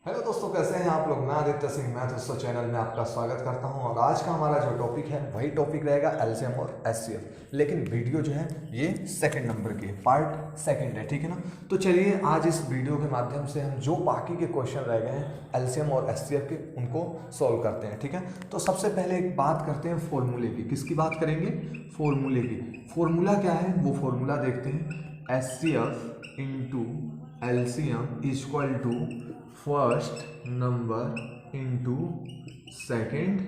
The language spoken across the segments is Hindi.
हेलो दोस्तों, कैसे हैं आप लोग। मैं आदित्य सिंह, मैं दोस्तों चैनल में आपका स्वागत करता हूं। और आज का हमारा जो टॉपिक है वही टॉपिक रहेगा एलसीएम और एचसीएफ। लेकिन वीडियो जो है ये सेकंड नंबर की है, पार्ट सेकंड है, ठीक है ना। तो चलिए आज इस वीडियो के माध्यम से हम जो बाकी के क्वेश्चन रह गए हैं एलसीएम और एचसीएफ के उनको सॉल्व करते हैं, ठीक है। तो सबसे पहले एक बात करते हैं फॉर्मूले की। किसकी बात करेंगे? फॉर्मूले की। फॉर्मूला क्या है वो फॉर्मूला देखते हैं। HCF into LCM equal to first number into second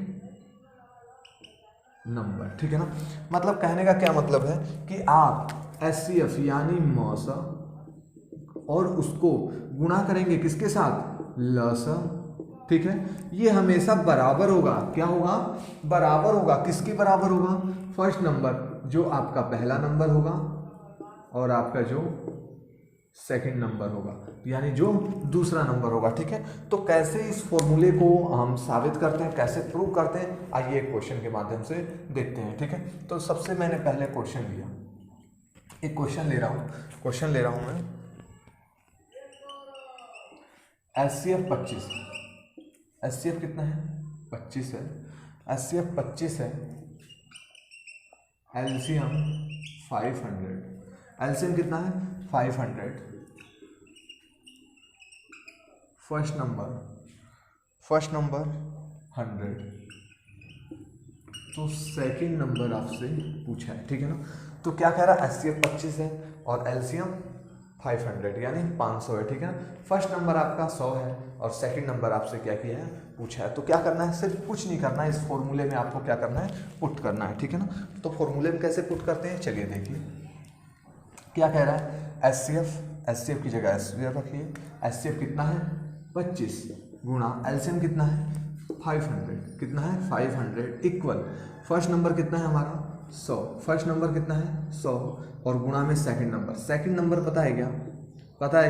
number, ठीक है ना। मतलब कहने का क्या मतलब है कि आप एचसीएफ यानी मौसा और उसको गुणा करेंगे किसके साथ? लसा, ठीक है। ये हमेशा बराबर होगा। क्या होगा? बराबर होगा। किसके बराबर होगा? फर्स्ट नंबर जो आपका पहला नंबर होगा और आपका जो सेकंड नंबर होगा यानी जो दूसरा नंबर होगा, ठीक है। तो कैसे इस फॉर्मूले को हम साबित करते हैं, कैसे प्रूव करते हैं, आइए एक क्वेश्चन के माध्यम से देखते हैं, ठीक है। तो सबसे मैंने पहले क्वेश्चन लिया, एक क्वेश्चन ले रहा हूं मैं। एचसीएफ 25, एचसीएफ कितना है? 25 है। एचसीएफ 25 है। एलसीएम 500। एलसीएम कितना है? 500। First number 100। तो सेकंड नंबर आपसे पूछा है, ठीक है ना। तो क्या कह रहा है? एचसीएफ 25 है और एलसीएम 500 यानी 500 है, ठीक है ना। फर्स्ट नंबर आपका 100 है और सेकंड नंबर आपसे क्या किया है? पूछा है। तो क्या करना है? सिर्फ कुछ नहीं करना है, इस फॉर्मूले में आपको क्या करना है? पुट करना है, ठीक है ना। तो फॉर्मूले में कैसे पुट करते हैं चलिए देखिए। क्या कह रहा है? एचसीएफ की जगह एचसीएफ रखिए। एचसीएफ कितना है? 25 गुणा एलसीएम कितना है? 500। कितना है? 500 इक्वल फर्स्ट नंबर कितना है हमारा? 100। फर्स्ट नंबर कितना है? 100 और गुणा में सेकंड नंबर पता है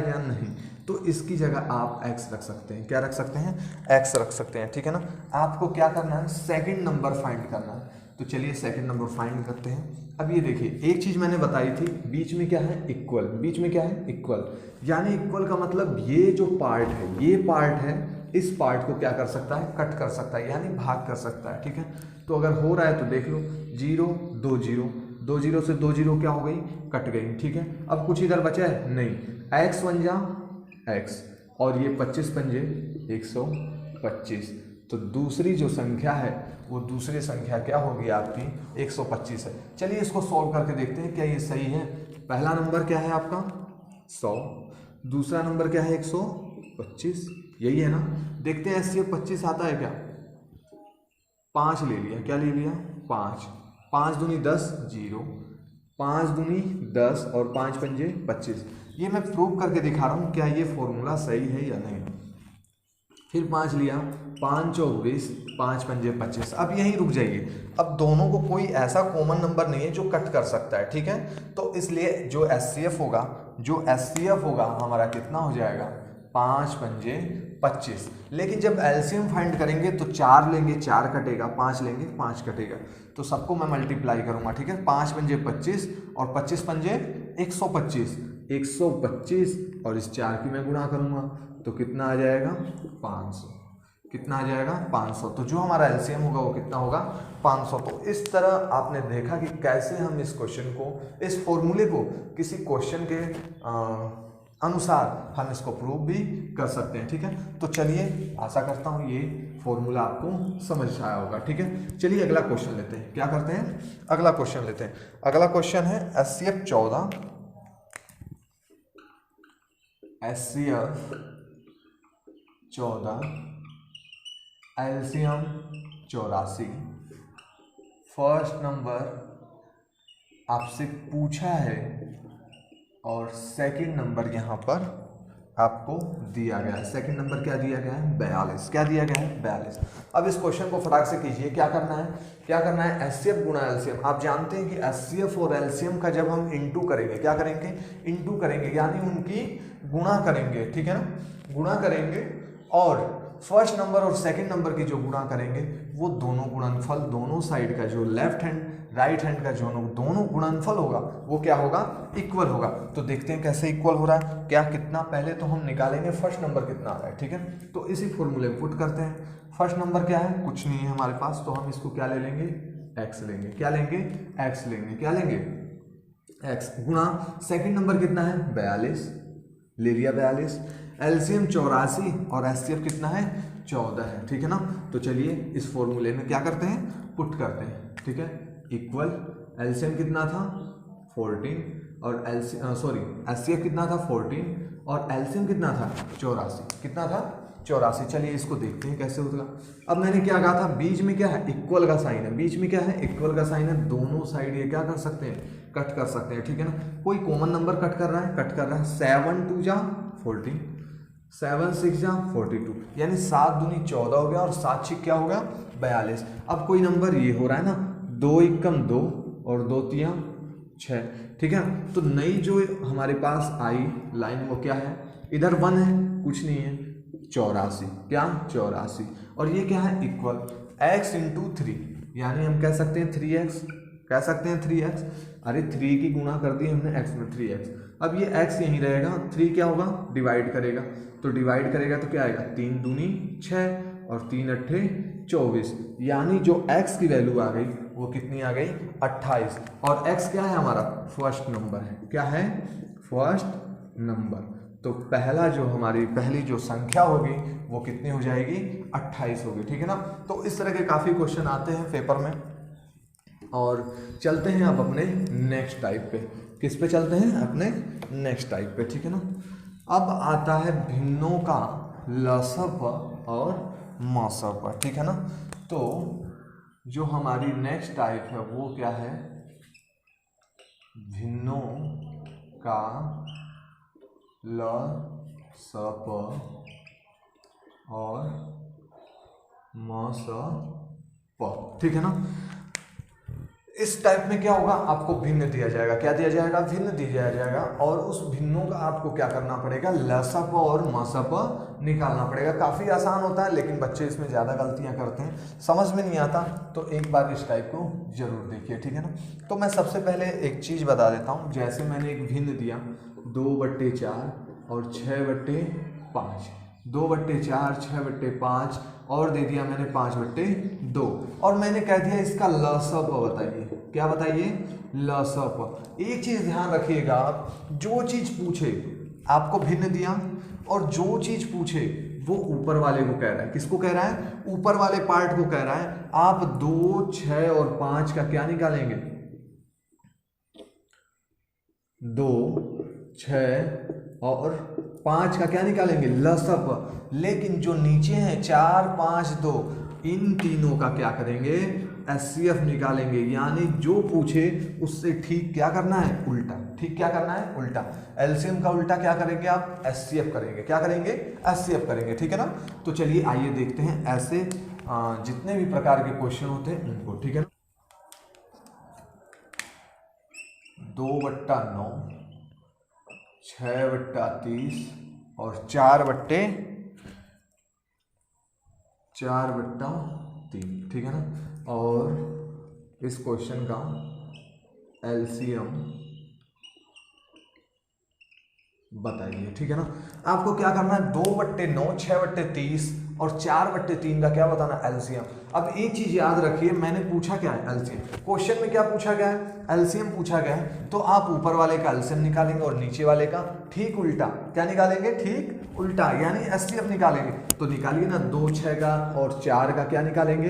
क्या? नहीं। तो इसकी जगह आप x रख सकते हैं। क्या रख सकते हैं? x रख सकते हैं, ठीक है ना। आपको क्या करना है? सेकंड नंबर फाइंड करना है। तो चलिए सेकंड नंबर फाइंड करते हैं। अब ये देखिए, एक चीज मैंने बताई थी, बीच में क्या है? इक्वल। बीच में क्या है? इक्वल। यानी इक्वल का मतलब ये जो पार्ट है, ये पार्ट है, इस पार्ट को क्या कर सकता है? कट कर सकता है यानी भाग कर सकता है, ठीक है। तो अगर हो रहा है तो देख लो, 0 2 0, 2 0 से 2 0 क्या हो गई? कट गई, ठीक है। अब कुछ इधर बचा है? नहीं। x बन जा x और ये 25 पंजे 125। तो दूसरी जो संख्या है वो दूसरी संख्या क्या होगी आपकी? 125 है। चलिए इसको सॉल्व करके देखते हैं क्या ये सही है। पहला नंबर क्या है आपका? 100। दूसरा नंबर क्या है? 125। यही है ना। देखते हैं एचसीएफ 25 आता है क्या? 5 ले लिया। क्या ले लिया? 5। 5 दूनी 10 0, 5 दूनी 10 और 5 पंजे 25। ये मैं प्रूव करके दिखा रहा हूँ क्या ये फॉर्मूला सही है या नहीं। फिर 5 लिया, 5 चौक 20, 5 पंजे 25। अब यहीं रुक जाइए। अब दोनों को कोई ऐसा कॉमन नंबर नहीं है जो कट कर सकता है, ठीक है। तो इसलिए जो एचसीएफ होगा हमारा कितना हो जाएगा? 5 पंजे 25। लेकिन जब एलसीएम फाइंड करेंगे तो 4 लेंगे 4 कटेगा, 5 लेंगे 5 कटेगा। तो सबको मैं मल्टीप्लाई करूंगा, ठीक है। 5 पंजे 25 और 25 पंजे 125। 125 और इस 4 की मैं गुणा करूंगा तो कितना आ जाएगा? 500। कितना आ जाएगा? 500। तो जो हमारा एलसीएम होगा वो कितना होगा? 500। तो इस तरह आपने देखा कि कैसे हम इस क्वेश्चन को, इस फॉर्मूले को किसी क्वेश्चन के अनुसार हम इसको प्रूव भी कर सकते हैं, ठीक है। तो चलिए आशा करता हूँ ये फॉर्मूला आपको समझ आया होगा, ठीक है। चलिए अगला क्वेश्चन लेते हैं। क्या करते हैं? अगला क्वेश्चन लेते हैं। अगला क्वेश्चन है एचसीएफ 14, एलसीएम 84। फर्स्ट नंबर आपसे पूछा है और सेकंड नंबर यहाँ पर आपको दिया गया है। सेकंड नंबर क्या दिया गया है? 42। क्या दिया गया है? 42। अब इस क्वेश्चन को फटाक से कीजिए। क्या करना है? एचसीएफ गुणा एलसीएम। आप जानते हैं कि एचसीएफ और एलसीएम का जब हम इंटू करेंगे, क्या करेंगे? इंटू करेंगे यानी उनकी गुणा करेंगे, ठीक है ना। गुणा करेंगे और फर्स्ट नंबर और सेकंड नंबर की जो गुणा करेंगे वो दोनों गुणनफल, दोनों साइड का जो लेफ्ट हैंड राइट हैंड का जो दोनों गुणनफल होगा वो क्या होगा, इक्वल होगा। तो देखते हैं कैसे इक्वल हो रहा है, क्या कितना, पहले तो हम निकालेंगे फर्स्ट नंबर कितना आ रहा है, ठीक है। तो इसी फॉर्मूले में पुट करते हैं। फर्स्ट नंबर क्या है, कुछ नहीं है हमारे पास, तो हम इसको क्या ले लेंगे, एक्स लेंगे। क्या लेंगे, एक्स लेंगे। क्या लेंगे, एक्स गुणा सेकंड नंबर कितना है 42, ले लिया 42, एलसीएम 84 और एचसीएफ कितना है 14 है, ठीक है ना। तो चलिए इस फॉर्मूले में क्या करते हैं, पुट करते हैं, ठीक है। इक्वल एलसीएम कितना था 14 और एचसीएफ कितना था 14 और एलसीएम कितना था 84, कितना था 84। चलिए इसको देखते हैं कैसे होगा। अब मैंने क्या कहा था, बीच में क्या है, इक्वल का साइन है, बीच में क्या है, इक्वल का साइन है, दोनों साइड ये क्या कर सकते हैं, कट कर सकते हैं, ठीक है ना। कोई कॉमन नंबर कट कर रहा है, 7 2 जा 14, 7 6 जा 42, यानी 7 दूनी 14 हो गया और 7 6 क्या हो गया 42। अब कोई नंबर ये हो रहा है ना, 2 एकम 2 और 2 तिया 6, ठीक है। तो नई जो हमारे पास आई लाइन वो क्या है, इधर 1 है, कुछ नहीं है, 84, क्या 84, और ये क्या है इक्वल x इंटू 3, यानी हम कह सकते हैं 3x, कह सकते हैं 3x। अरे 3 की गुणा कर दी हमने x में 3x, अब ये x यहीं रहेगा, 3 क्या होगा डिवाइड करेगा, तो डिवाइड करेगा तो क्या आएगा, 3 दूनी 6 और 3 अट्ठे 24, यानी जो x की वैल्यू आ गई वो कितनी आ गई 28, और x क्या है हमारा फर्स्ट नंबर है, क्या है फर्स्ट नंबर। तो पहला जो हमारी पहली जो संख्या होगी वो कितनी हो जाएगी 28 होगी, ठीक है ना। तो इस तरह के काफ़ी क्वेश्चन आते हैं पेपर में। और चलते हैं अब अपने नेक्स्ट टाइप पे, किस पे चलते हैं, अपने नेक्स्ट टाइप पे, ठीक है ना। अब आता है भिन्नों का लसप और मसप, ठीक है ना। तो जो हमारी नेक्स्ट टाइप है वो क्या है, भिन्नों का लसप और मसप, ठीक है ना। इस टाइप में क्या होगा, आपको भिन्न दिया जाएगा, क्या दिया जाएगा, भिन्न दिया जाएगा, और उस भिन्नों का आपको क्या करना पड़ेगा, लसप और मसप निकालना पड़ेगा। काफ़ी आसान होता है लेकिन बच्चे इसमें ज़्यादा गलतियां करते हैं, समझ में नहीं आता। तो एक बार इस टाइप को जरूर देखिए, ठीक है ना। तो मैं सबसे पहले एक चीज़ बता देता हूँ, जैसे मैंने एक भिन्न दिया 2/4 और 6/5, 2/4 6/5 और दे दिया मैंने 5/2, और मैंने कह दिया इसका लसप बताइए, क्या बताइए, लसप। एक चीज ध्यान रखिएगा, जो चीज पूछे आपको भिन्न दिया और जो चीज पूछे वो ऊपर वाले को कह रहा है, किसको कह रहा है, ऊपर वाले पार्ट को कह रहा है। आप 2 6 और 5 का क्या निकालेंगे, 2 6 और 5 का क्या निकालेंगे, लसप। लेकिन जो नीचे हैं 4 5 2, इन तीनों का क्या करेंगे, एचसीएफ निकालेंगे। यानी जो पूछे उससे ठीक क्या करना है, उल्टा, ठीक क्या करना है, उल्टा। एलसीएम का उल्टा क्या करेंगे आप, एचसीएफ करेंगे, क्या करेंगे, एचसीएफ करेंगे, ठीक है ना। तो चलिए आइए देखते हैं ऐसे जितने भी प्रकार के क्वेश्चन होते हैं उनको, ठीक है ना। 2/9 6/30 और 4/3, ठीक है ना। और इस क्वेश्चन का एलसीएम बताइए, ठीक है ना। आपको क्या करना है, 2/9 6/30 और 4/3 का क्या बताना, एलसीएम। अब एक चीज याद रखिए, मैंने पूछा क्या है, एलसीएम। क्वेश्चन में क्या पूछा गया है, एलसीएम पूछा गया है, तो आप ऊपर वाले का एलसीएम निकालेंगे और नीचे वाले का ठीक उल्टा क्या निकालेंगे, ठीक उल्टा, यानी एचसीएफ निकालेंगे। तो निकालिए ना, 2 6 का और 4 का क्या निकालेंगे,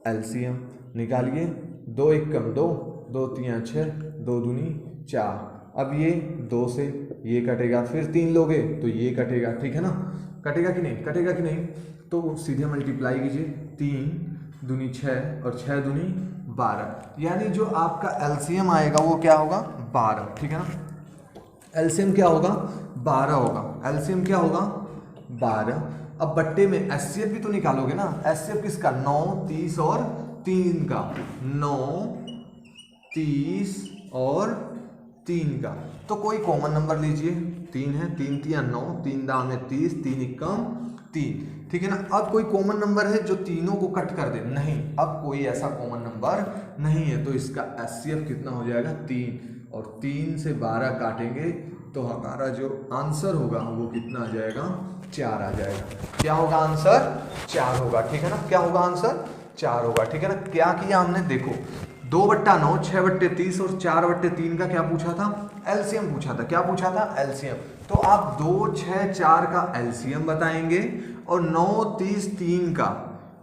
एलसीएम निकालिए। 2 एकम 2, 2 तिया 6, 2 दूनी 4। अब ये 2 से ये कटेगा, फिर 3 लोगे तो ये कटेगा, ठीक है ना। कटेगा कि नहीं, कटेगा कि नहीं, तो सीधे मल्टीप्लाई कीजिए, 3 दूनी 6 और 6 दूनी 12, यानी जो आपका एलसीएम आएगा वो क्या होगा 12, ठीक है ना। एलसीएम क्या होगा 12 होगा, एलसीएम क्या होगा 12। अब बट्टे में एचसीएफ भी तो निकालोगे ना, एचसीएफ किसका, 9 30 और 3 का, 9 30 और 3 का। तो कोई कॉमन नंबर लीजिए, 3 है, 3 तिया 9, 3 दाम में 30, 3 एकम 3, ठीक है ना। अब कोई कॉमन नंबर है जो तीनों को कट कर दे? नहीं, अब कोई ऐसा कॉमन नंबर नहीं है, तो इसका HCF कितना हो जाएगा? 3, और 3 से 12 काटेंगे तो हमारा जो आंसर होगा वो कितना आ जाएगा? 4 आ जाएगा। क्या होगा आंसर? 4 होगा, ठीक है ना। क्या होगा आंसर? 4 होगा, ठीक है ना। क्या किया हमने? देखो 2/9, 6/30 और 4/3 का क्या पूछा था? एलसीएम पूछा था। क्या पूछा था? एलसीएम। तो आप 2, 6, 4 का एलसीएम बताएंगे और 9, 30, 3 का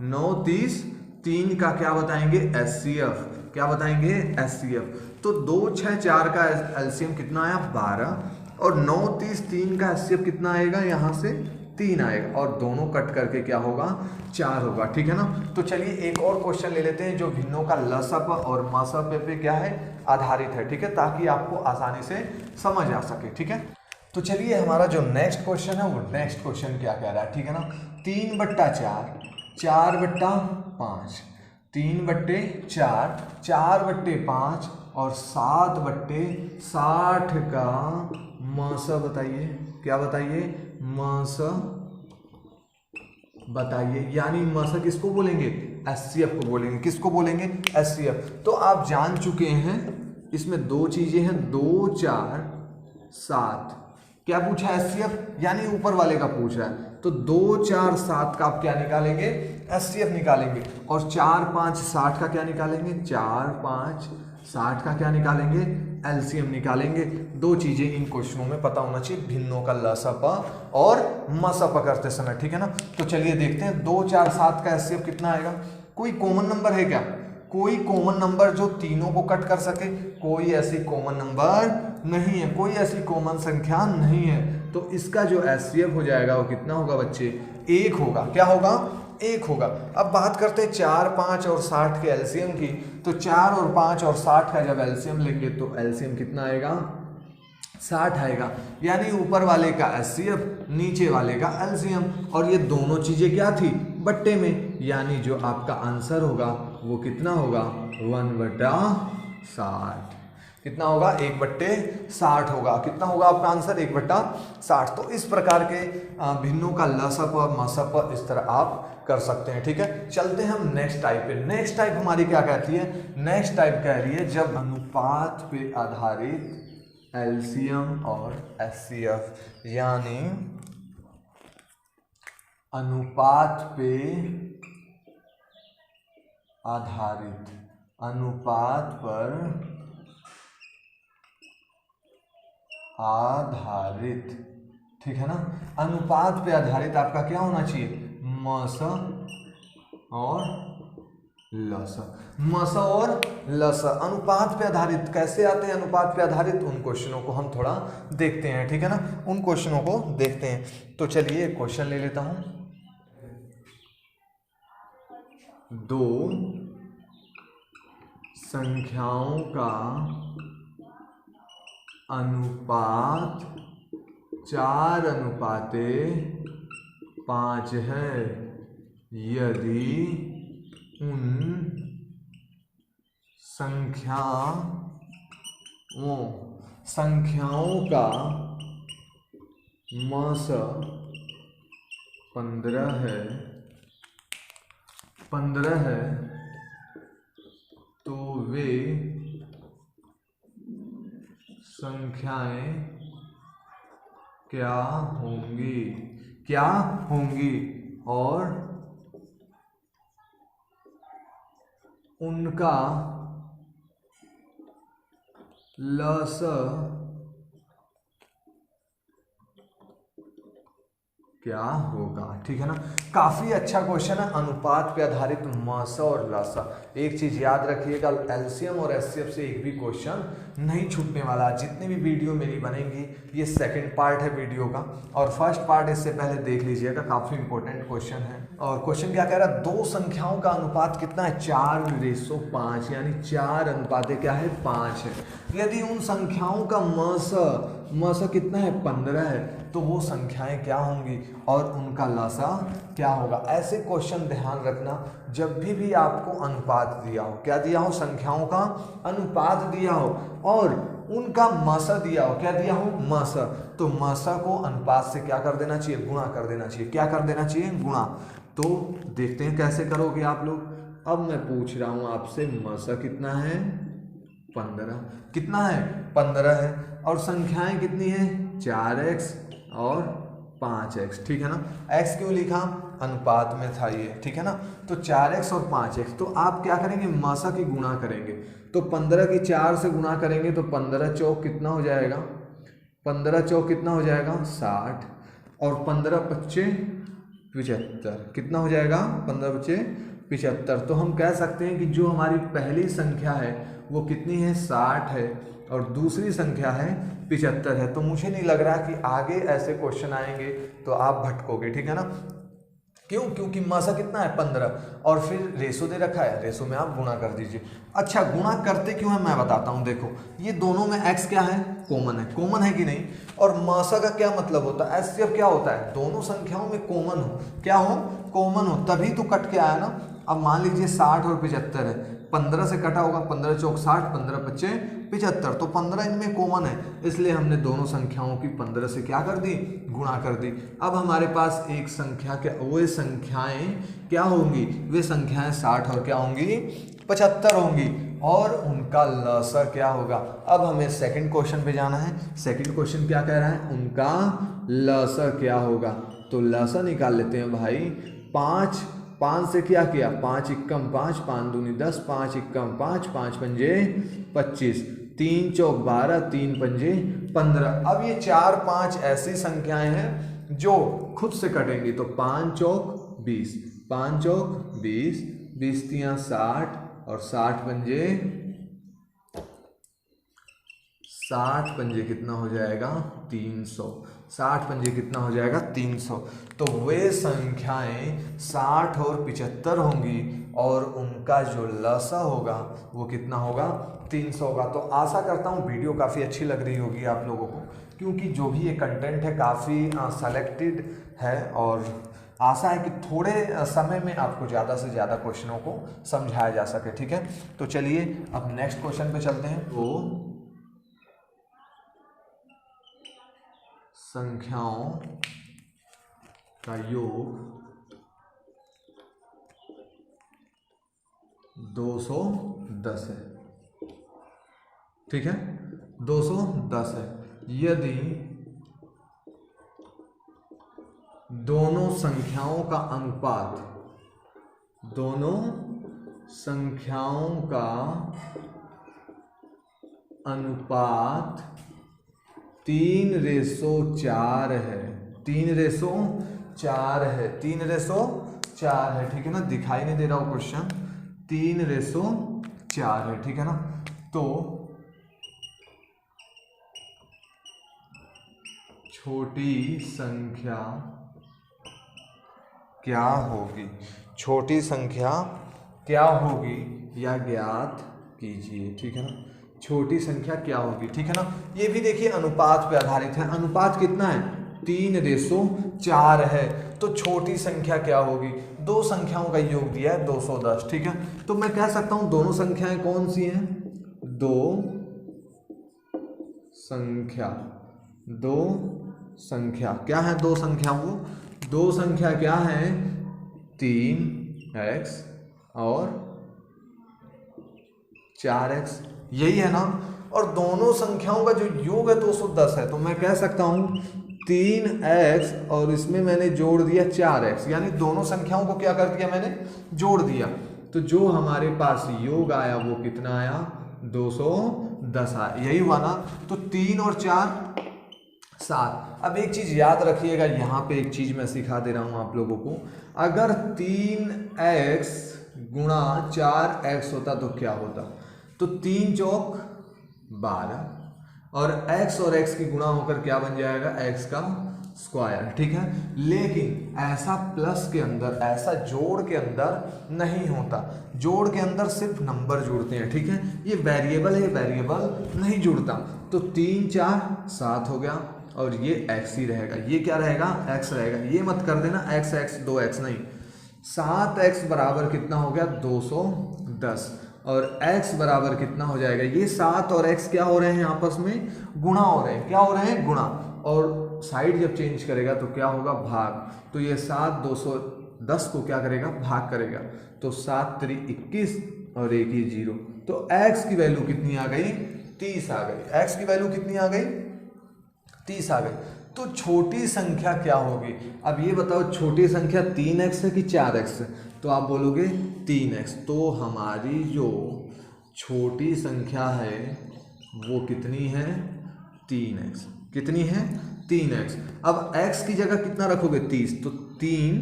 9, 30, 3 का क्या बताएंगे? एचसीएफ। क्या बताएंगे? एचसीएफ। तो 2, 6, 4 का एलसीएम कितना आया? 12, और 9, 30, 3 का एचसीएफ कितना आएगा? यहाँ से 3 आएगा, और दोनों कट करके क्या होगा? 4 होगा, ठीक है ना। तो चलिए एक और क्वेश्चन ले लेते हैं जो भिन्नों का लसप और मसप पे क्या है? आधारित है, ठीक है, ताकि आपको आसानी से समझ आ सके, ठीक है। तो चलिए हमारा जो नेक्स्ट क्वेश्चन है वो नेक्स्ट क्वेश्चन क्या कह रहा है, ठीक है ना। 3/4, 4/5, 3/4, 4/5 और 7/60 का मस बताइए। क्या बताइए? मस बताइए। यानी मस किसको बोलेंगे? एचसीएफ को बोलेंगे। किसको बोलेंगे? एचसीएफ। तो आप जान चुके हैं इसमें दो चीजें हैं, 2, 4, 7। क्या पूछा? एचसीएफ, यानी ऊपर वाले का पूछा है। तो 2, 4, 7 का आप क्या निकालेंगे? एचसीएफ निकालेंगे। और 4, 5, 60 का क्या निकालेंगे? 4, 5, 60 का क्या निकालेंगे? एलसीएम निकालेंगे। दो चीजें इन क्वेश्चनों में पता होना चाहिए, भिन्नों का लसपा और मसपा करते समय, ठीक है ना। तो चलिए देखते हैं 2, 4, 7 का एचसीएफ कितना आएगा। कोई कॉमन नंबर है क्या? कोई कॉमन नंबर जो तीनों को कट कर सके? कोई ऐसी कॉमन नंबर नहीं है, कोई ऐसी कॉमन संख्या नहीं है। तो इसका जो एचसीएफ हो जाएगा वो कितना होगा बच्चे? 1 होगा। क्या होगा? 1 होगा। अब बात करते हैं 4, 5 और 60 के एलसीएम की। तो 4 और 5 और 60 का जब एलसीएम लेंगे तो एलसीएम कितना आएगा? 60 आएगा। यानी ऊपर वाले का एचसीएफ, नीचे वाले का एलसीएम, और ये दोनों चीजें क्या थी? बट्टे में। यानी जो आपका आंसर होगा वो कितना होगा? 1/60। कितना होगा? 1/60 होगा। कितना होगा आपका आंसर? 1/60। तो इस प्रकार के भिन्नों का लसप और मसप इस तरह आप कर सकते हैं, ठीक है। चलते हैं हम नेक्स्ट टाइप पे। नेक्स्ट टाइप हमारी क्या कहती है? नेक्स्ट टाइप कह रही है जब अनुपात पे आधारित एलसीएम और एचसीएफ, यानी अनुपात पे आधारित, अनुपात पर आधारित, ठीक है ना। अनुपात पे आधारित आपका क्या होना चाहिए? मस और लस। मस और लस अनुपात पे आधारित कैसे आते हैं? अनुपात पे आधारित उन क्वेश्चनों को हम थोड़ा देखते हैं, ठीक है ना। उन क्वेश्चनों को देखते हैं। तो चलिए एक क्वेश्चन ले लेता हूं। 2 संख्याओं का अनुपात 4:5 है यदि उन संख्याओं का मस 15 है तो वे संख्याएं क्या होंगी और उनका लस क्या होगा, ठीक है ना। काफी अच्छा क्वेश्चन है, अनुपात पे आधारित मस और लस। एक चीज याद रखिएगा, एलसीएम और एचसीएफ से एक भी क्वेश्चन नहीं छूटने वाला। जितनी भी वीडियो मेरी बनेंगी, ये सेकंड पार्ट है वीडियो का, और फर्स्ट पार्ट इससे पहले देख लीजिएगा, काफी इंपॉर्टेंट क्वेश्चन है। और क्वेश्चन क्या कह रहा है? 2 संख्याओं का अनुपात कितना है? 4:5, यानी 4 क्या है? 5 है। यदि उन संख्याओं का मस कितना है? 15 है, तो वो संख्याएं क्या होंगी और उनका लसा क्या होगा। ऐसे क्वेश्चन ध्यान रखना, जब भी आपको अनुपात दिया हो, क्या दिया हो? संख्याओं का अनुपात दिया हो, और उनका मासा दिया हो, क्या दिया हो, मासा, तो मासा को अनुपात से क्या कर देना चाहिए, गुणा कर देना चाहिए। क्या कर देना चाहिए, गुणा। तो देखते हैं कैसे करोगे आप लोग। अब मैं पूछ रहा हूं आपसे, मासा कितना है, 15, कितना है, 15 है, और संख्याएं कितनी है, 4x और 5x, ठीक है ना। x क्यों लिखा, अनुपात में था ये, ठीक है ना। तो 4x और 5x, तो आप क्या करेंगे, मासा की गुणा करेंगे। तो 15 की 4 से गुणा करेंगे तो 15 चौक कितना हो जाएगा, 15 चौक कितना हो जाएगा, 60, और 15 पच्चे 75, कितना हो जाएगा, 15 बच्चे 75। तो हम कह सकते हैं कि जो हमारी पहली संख्या है वो कितनी है, 60 है, और दूसरी संख्या है 75 है। तो मुझे नहीं लग रहा कि आगे ऐसे क्वेश्चन आएंगे तो आप भटकोगे, ठीक है ना। क्यों, क्योंकि मासा कितना है, 15, और फिर रेशो दे रखा है, रेशो में आप गुणा कर दीजिए। अच्छा, गुणा करते क्यों है मैं बताता हूँ। देखो ये दोनों में x क्या है, कॉमन है, कॉमन है कि नहीं। और मासा का क्या मतलब होता है, एचसीएफ क्या होता है, दोनों संख्याओं में कॉमन हो, क्या हो, कॉमन हो, तभी तो कट के आया ना। अब मान लीजिए 60 और 75 है, 15 से कटा होगा, 15 चौक 60, 15 पच्चे 75, तो 15 इनमें कॉमन है, इसलिए हमने दोनों संख्याओं की 15 से क्या कर दी, गुणा कर दी। अब हमारे पास एक संख्या, क्या वो संख्याएं क्या होंगी, वे संख्याएं 60 और क्या होंगी, 75 होंगी, और उनका लसा क्या होगा। अब हमें सेकंड क्वेश्चन पे जाना है। सेकंड क्वेश्चन क्या कह रहा है, उनका लसा क्या होगा। तो लसा निकाल लेते हैं भाई। 5 से क्या किया, 5 इक्कम 5, 5 दूनी 10, 5 इक्कम 5, 5 पंजे 25, 3 चौक 12, 3 पंजे 15। अब ये 4 5 ऐसी संख्याएं हैं जो खुद से कटेंगी। तो 5 चौक 20, 5 चौक 20, 20 तियां 60, और 60 पंजे कितना हो जाएगा, 300, 60 पंजे कितना हो जाएगा, 300। तो वे संख्याएं 60 और 75 होंगी, और उनका जो लसा होगा वो कितना होगा, 300 होगा। तो आशा करता हूँ वीडियो काफ़ी अच्छी लग रही होगी आप लोगों को, क्योंकि जो भी ये कंटेंट है काफ़ी सेलेक्टेड है, और आशा है कि थोड़े समय में आपको ज़्यादा से ज़्यादा क्वेश्चनों को समझाया जा सके, ठीक है। तो चलिए अब नेक्स्ट क्वेश्चन पे चलते हैं। तो संख्याओं का योग 210 है, ठीक है, 210 है। यदि दोनों संख्याओं का अनुपात, दोनों संख्याओं का अनुपात 3:4 है, 3:4 है, 3:4 है, ठीक है ना। दिखाई नहीं दे रहा हो क्वेश्चन, 3:4 है, ठीक है ना। तो छोटी संख्या क्या होगी, छोटी संख्या क्या होगी, या ज्ञात कीजिए, ठीक है ना। छोटी संख्या क्या होगी, ठीक है ना। ये भी देखिए अनुपात पे आधारित है। अनुपात कितना है, 3:4 है। तो छोटी संख्या क्या होगी, दो संख्याओं का योग दिया है 210, ठीक है। तो मैं कह सकता हूं दोनों संख्याएं कौन सी हैं, दो संख्या क्या है, दो संख्या, वो दो संख्या क्या है, 3x और 4x, यही है ना। और दोनों संख्याओं का जो योग है 210 है। तो मैं कह सकता हूं 3x और इसमें मैंने जोड़ दिया 4x, यानी दोनों संख्याओं को क्या कर दिया, मैंने जोड़ दिया। तो जो हमारे पास योग आया वो कितना आया, 210 आया, यही हुआ ना। तो 3 और 4 7। अब एक चीज याद रखिएगा, यहाँ पे एक चीज मैं सिखा दे रहा हूं आप लोगों को। अगर 3x गुणा 4x होता तो क्या होता, तो 3 चौक 12, और x और x की गुणा होकर क्या बन जाएगा, x का स्क्वायर, ठीक है। लेकिन ऐसा प्लस के अंदर, ऐसा जोड़ के अंदर नहीं होता। जोड़ के अंदर सिर्फ नंबर जुड़ते हैं, ठीक है। ये वेरिएबल है, वेरिएबल नहीं जुड़ता। तो 3 4 7 हो गया, और ये x ही रहेगा। ये क्या रहेगा, x रहेगा। ये मत कर देना x 2x नहीं, 7x बराबर कितना हो गया, 210, और x बराबर कितना हो जाएगा, ये 7 और x क्या हो रहे हैं आपस में गुणा हो रहे हैं, क्या हो रहे हैं गुणा, और साइड जब चेंज करेगा तो क्या होगा भाग, तो ये 7 210 को क्या करेगा भाग करेगा, तो 7 3 21 और 1 ही 0, तो x की वैल्यू कितनी आ गई 30 आ गई, x की वैल्यू कितनी आ गई 30 आ गई। तो छोटी संख्या क्या होगी, अब ये बताओ छोटी संख्या 3x है कि 4x है, तो आप बोलोगे 3x, तो हमारी जो छोटी संख्या है वो कितनी है 3x, कितनी है 3x। अब x की जगह कितना रखोगे 30, तो 3,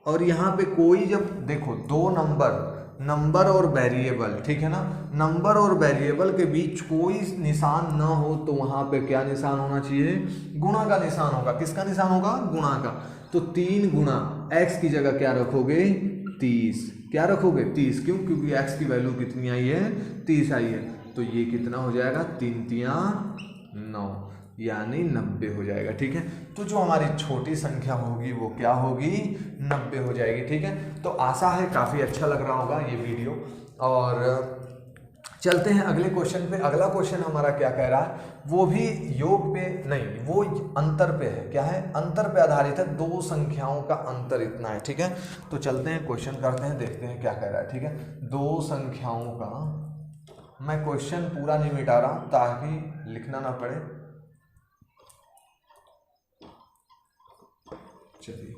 और यहाँ पे कोई जब देखो दो नंबर और वेरिएबल, ठीक है ना, नंबर और वेरिएबल के बीच कोई निशान ना हो तो वहाँ पे क्या निशान होना चाहिए, गुणा का निशान होगा, किसका निशान होगा गुणा का, तो 3 गुणा x की जगह क्या रखोगे 30, क्या रखोगे 30, क्यों, क्योंकि x की वैल्यू कितनी आई है 30 आई है, तो ये कितना हो जाएगा 3 3 9 यानी 90 हो जाएगा, ठीक है। तो जो हमारी छोटी संख्या होगी वो क्या होगी 90 हो जाएगी, ठीक है। तो आशा है काफ़ी अच्छा लग रहा होगा ये वीडियो, और चलते हैं अगले क्वेश्चन पे। अगला क्वेश्चन हमारा क्या कह रहा है, वो भी योग पे नहीं, वो अंतर पे है, क्या है अंतर पे आधारित है, दो संख्याओं का अंतर इतना है, ठीक है। तो चलते हैं क्वेश्चन करते हैं, देखते हैं क्या कह रहा है, ठीक है। दो संख्याओं का, मैं क्वेश्चन पूरा नहीं मिटा रहा हूँ ताकि लिखना ना पड़े, चलिए।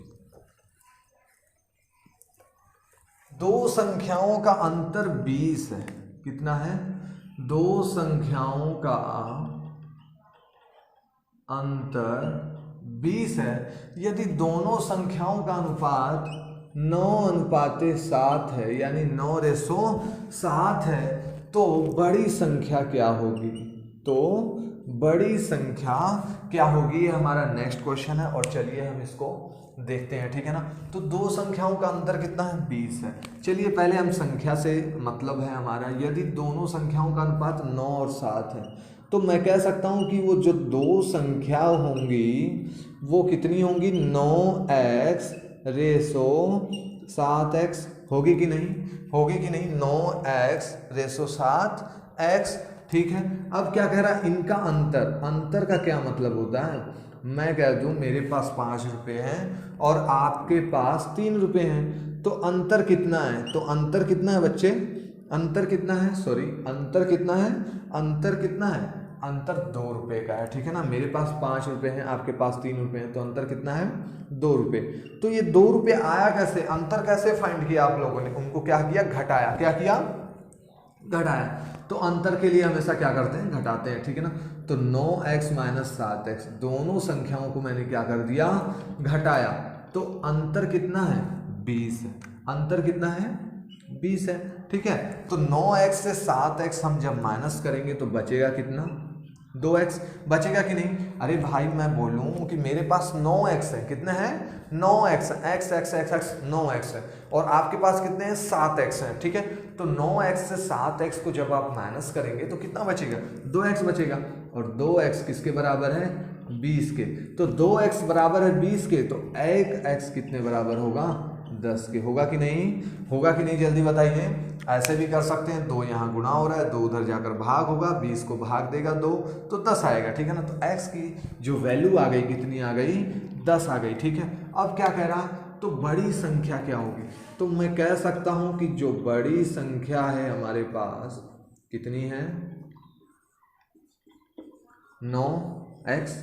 दो संख्याओं का अंतर 20 है, कितना है, दो संख्याओं का अंतर 20 है, यदि दोनों संख्याओं का अनुपात 9:7 है, यानी 9:7 है, तो बड़ी संख्या क्या होगी, तो बड़ी संख्या क्या होगी, ये हमारा नेक्स्ट क्वेश्चन है, और चलिए हम इसको देखते हैं, ठीक है ना। तो दो संख्याओं का अंतर कितना है 20 है। चलिए पहले हम संख्या से मतलब है हमारा, यदि दोनों संख्याओं का अनुपात 9 और 7 है, तो मैं कह सकता हूं कि वो जो दो संख्या होंगी वो कितनी होंगी 9x रेशो 7x, होगी कि नहीं, होगी कि नहीं, 9x रेशो 7x, ठीक है। अब क्या कह रहा है, इनका अंतर का क्या मतलब होता है, मैं कह दूं मेरे पास 5 रुपये हैं और आपके पास 3 रुपये हैं, तो अंतर कितना है, तो अंतर कितना है बच्चे, अंतर कितना है, सॉरी अंतर कितना है, अंतर कितना है, अंतर 2 रुपये का है, ठीक है ना। मेरे पास 5 रुपये हैं, आपके पास 3 रुपये हैं, तो अंतर कितना है 2 रुपये। तो ये 2 रुपये आया कैसे, अंतर कैसे फाइंड किया आप लोगों ने, उनको क्या किया घटाया, क्या किया घटाया। तो अंतर के लिए हमेशा क्या करते हैं घटाते हैं, ठीक है ना। तो 9x - 7x दोनों संख्याओं को मैंने क्या कर दिया घटाया, तो अंतर कितना है 20 है, अंतर कितना है 20 है, ठीक है। तो 9x से 7x हम जब माइनस करेंगे तो बचेगा कितना 2x, बचेगा कि नहीं। अरे भाई मैं बोलूँ कि मेरे पास 9x है, कितने हैं 9x, x x x x 9x है, और आपके पास कितने हैं 7x हैं, ठीक है। तो 9x से 7x को जब आप माइनस करेंगे तो कितना बचेगा 2x बचेगा, और 2x किसके बराबर है 20 के, तो 2x बराबर है 20 के, तो 1x कितने बराबर होगा 10 के, होगा कि नहीं, होगा कि नहीं, जल्दी बताइए। ऐसे भी कर सकते हैं, 2 यहाँ गुणा हो रहा है, 2 उधर जाकर भाग होगा, 20 को भाग देगा 2 तो 10 आएगा, ठीक है ना। तो x की जो वैल्यू आ गई कितनी आ गई 10 आ गई, ठीक है। अब क्या कह रहा है, तो बड़ी संख्या क्या होगी, तो मैं कह सकता हूं कि जो बड़ी संख्या है हमारे पास कितनी है 9x,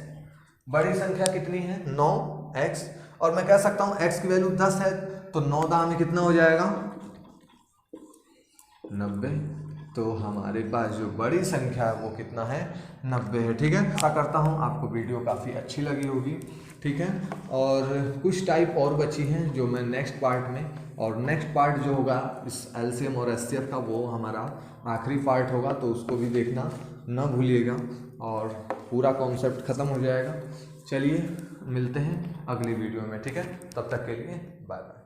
बड़ी संख्या कितनी है 9x, और मैं कह सकता हूं x की वैल्यू 10 है, तो 9 दाम में कितना हो जाएगा 90, तो हमारे पास जो बड़ी संख्या है वो कितना है 90 है, ठीक है। आशा करता हूँ आपको वीडियो काफ़ी अच्छी लगी होगी, ठीक है। और कुछ टाइप और बची हैं जो मैं नेक्स्ट पार्ट में, और नेक्स्ट पार्ट जो होगा इस एलसीएम और एचसीएफ का वो हमारा आखिरी पार्ट होगा, तो उसको भी देखना ना भूलिएगा और पूरा कॉन्सेप्ट ख़त्म हो जाएगा। चलिए मिलते हैं अगली वीडियो में, ठीक है। तब तक के लिए बाय बाय।